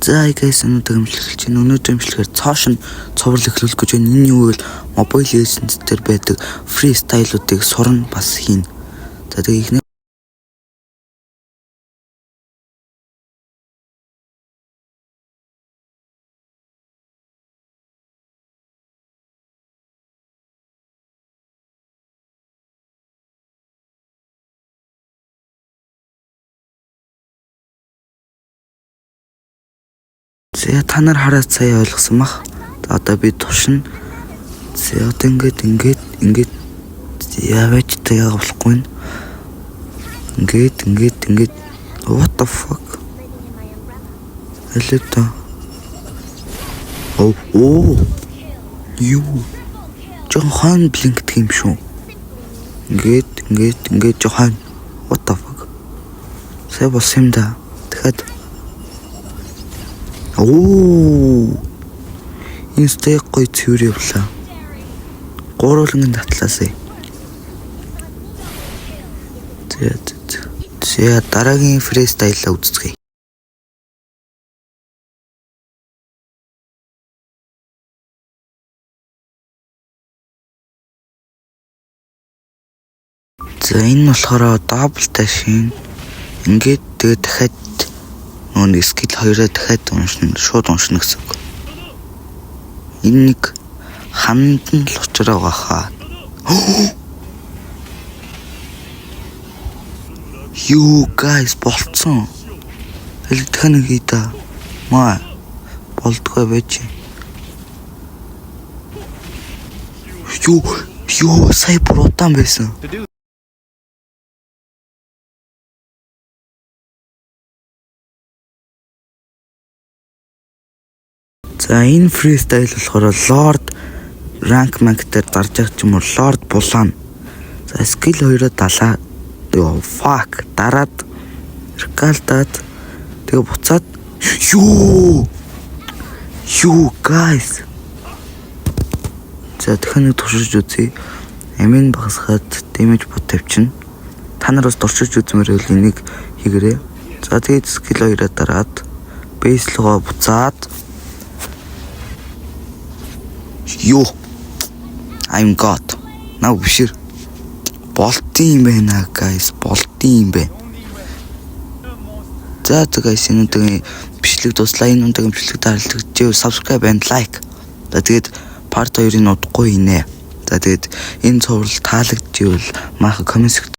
За guys өнөөдөр имжлэх чинь өнөөдөр имжлэхээр цааш нь цоврал эхлүүлэх гэж байна. Энэ юу вэ? Mobile Legends дээр байдаг фристайлуудыг сурна бас хийн. За тэгээ их За та нар хараад сая ойлгосон мах. Одоо би тушна. За одоо ингээд яавч таяа болохгүй нь. Ингээд what the fuck? Элэта. Оо. Юу? Жохон блинкдэг юм шүү. Ингээд жохон. What the fuck? Сая бос юм да. Тэгэхэд инстэг гой цэвэр явлаа. Гуруулгын татлаасаа. За дараагийн фристайлаа үзцгээе. За энэ болохоор дабл ташин. Ингээд тэгээ дахиад нөө скил хоёроо дахиад шууд уншна гэсэн үг. Энэ нэг ханд нь л учраа байгаа хаа. Юу guys болцсон. Хэлдэх нэг хийдэ. Маа болдгоо байж. Юу сая бүр удаан байсан. За энэ фристайл болохоор лорд ранк дээр дарж байгаа ч юм уу лорд булаан. За скил 2-70. Йоо fuck дараад рекалтад тэгээ буцаад юу guys. За дахин нэг туршиж үзье. Амин багасгаад дэмэж бот тавьчихна. Та нар бас туршиж үзмээр байл энийг хийгээрэй. За тэгээд скил 2-аа дараад бейс руугаа буцаад юу I'm god. Наа бишэр. Болтын юм байна guys. Болтын юм байна. За guys энэ үнэхээр бичлэг дуслаа. Энэ үнэхээр бичлэг даралдагч subscribe and like. За тэгээд part 2-ыг удахгүй хийнэ. За тэгээд энэ цуврал таалагдчихвэл маха коммент